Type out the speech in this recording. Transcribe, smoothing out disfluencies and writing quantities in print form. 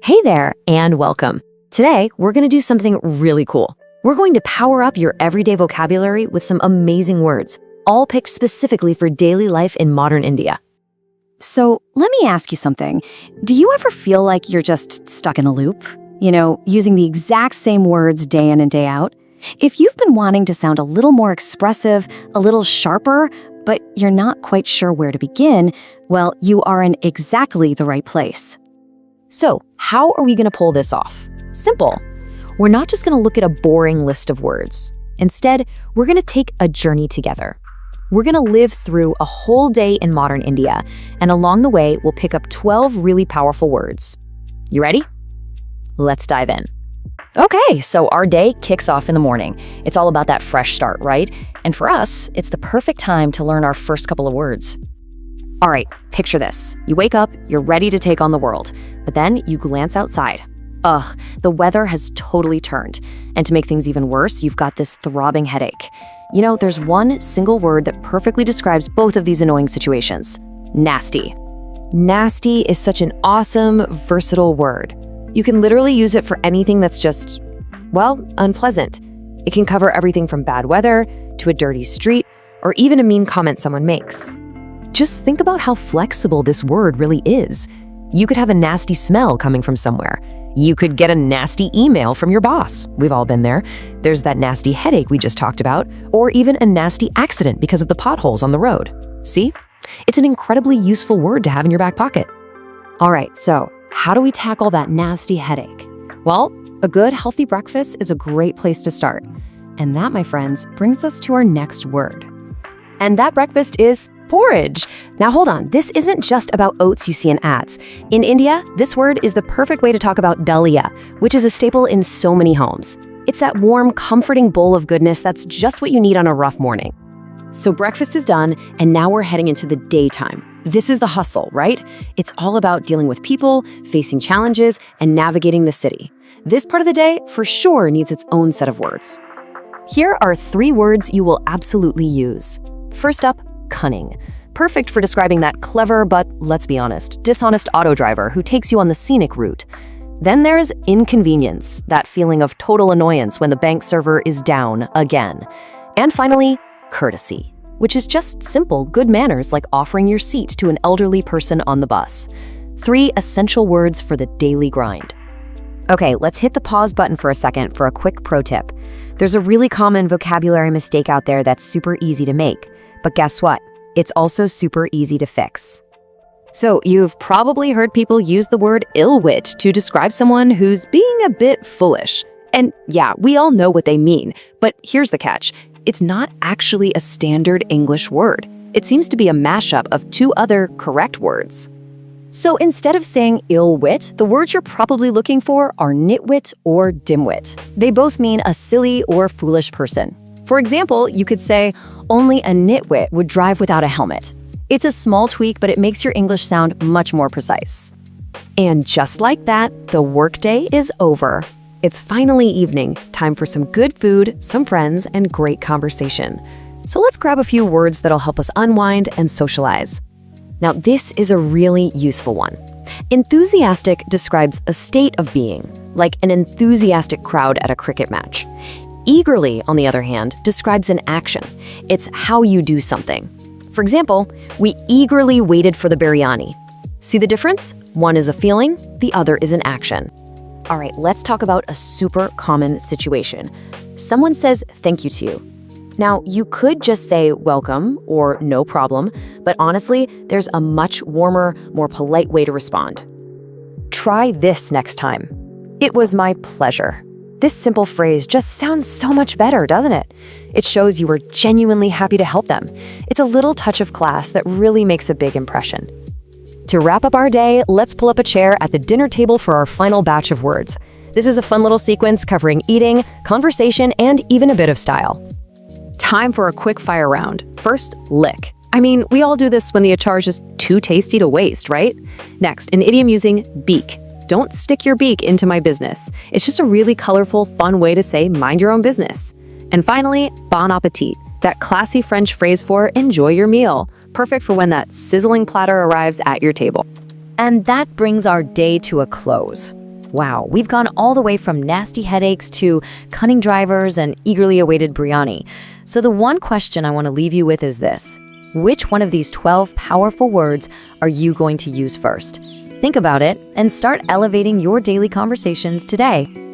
Hey there, and welcome. Today, we're going to do something really cool. We're going to power up your everyday vocabulary with some amazing words, all picked specifically for daily life in modern India. So let me ask you something. Do you ever feel like you're just stuck in a loop? Using the exact same words day in and day out? If you've been wanting to sound a little more expressive, a little sharper, but you're not quite sure where to begin, well, you are in exactly the right place. So, how are we going to pull this off? Simple. We're not just going to look at a boring list of words. Instead, we're going to take a journey together. We're going to live through a whole day in modern India, and along the way, we'll pick up 12 really powerful words. You ready? Let's dive in. Okay, so our day kicks off in the morning. It's all about that fresh start, right? And for us, it's the perfect time to learn our first couple of words. All right, picture this. You wake up, you're ready to take on the world, but then you glance outside. Ugh, the weather has totally turned. And to make things even worse, you've got this throbbing headache. There's one single word that perfectly describes both of these annoying situations. Nasty. Nasty is such an awesome, versatile word. You can literally use it for anything that's just, unpleasant. It can cover everything from bad weather to a dirty street or even a mean comment someone makes. Just think about how flexible this word really is. You could have a nasty smell coming from somewhere. You could get a nasty email from your boss. We've all been there. There's that nasty headache we just talked about, or even a nasty accident because of the potholes on the road. See? It's an incredibly useful word to have in your back pocket. All right, so how do we tackle that nasty headache? Well, a good, healthy breakfast is a great place to start. And that, my friends, brings us to our next word. And that breakfast is porridge. Now hold on, this isn't just about oats you see in ads. In India, this word is the perfect way to talk about dalia, which is a staple in so many homes. It's that warm, comforting bowl of goodness that's just what you need on a rough morning. So breakfast is done, and now we're heading into the daytime. This is the hustle, right? It's all about dealing with people, facing challenges, and navigating the city. This part of the day, for sure, needs its own set of words. Here are 3 words you will absolutely use. First up, cunning. Perfect for describing that clever but, let's be honest, dishonest auto driver who takes you on the scenic route. Then there's inconvenience, that feeling of total annoyance when the bank server is down again. And finally, courtesy, which is just simple good manners like offering your seat to an elderly person on the bus. 3 essential words for the daily grind. Okay, let's hit the pause button for a second for a quick pro tip. There's a really common vocabulary mistake out there that's super easy to make. But guess what? It's also super easy to fix. So you've probably heard people use the word Ill-wit to describe someone who's being a bit foolish. And yeah, we all know what they mean, but here's the catch. It's not actually a standard English word. It seems to be a mashup of 2 other correct words. So instead of saying ill-wit, the words you're probably looking for are nitwit or dimwit. They both mean a silly or foolish person. For example, you could say, only a nitwit would drive without a helmet. It's a small tweak, but it makes your English sound much more precise. And just like that, the workday is over. It's finally evening, time for some good food, some friends, and great conversation. So let's grab a few words that'll help us unwind and socialize. Now, this is a really useful one. Enthusiastic describes a state of being, like an enthusiastic crowd at a cricket match. Eagerly, on the other hand, describes an action. It's how you do something. For example, we eagerly waited for the biryani. See the difference? One is a feeling, the other is an action. All right, let's talk about a super common situation. Someone says thank you to you. Now, you could just say welcome or no problem, but honestly, there's a much warmer, more polite way to respond. Try this next time. It was my pleasure. This simple phrase just sounds so much better, doesn't it? It shows you were genuinely happy to help them. It's a little touch of class that really makes a big impression. To wrap up our day, let's pull up a chair at the dinner table for our final batch of words. This is a fun little sequence covering eating, conversation, and even a bit of style. Time for a quick fire round. First, lick. I mean, we all do this when the achar is just too tasty to waste, right? Next, an idiom using beak. Don't stick your beak into my business. It's just a really colorful, fun way to say mind your own business. And finally, bon appétit, that classy French phrase for enjoy your meal, perfect for when that sizzling platter arrives at your table. And that brings our day to a close. Wow, we've gone all the way from nasty headaches to cunning drivers and eagerly awaited biryani. So the one question I want to leave you with is this. Which one of these 12 powerful words are you going to use first? Think about it and start elevating your daily conversations today.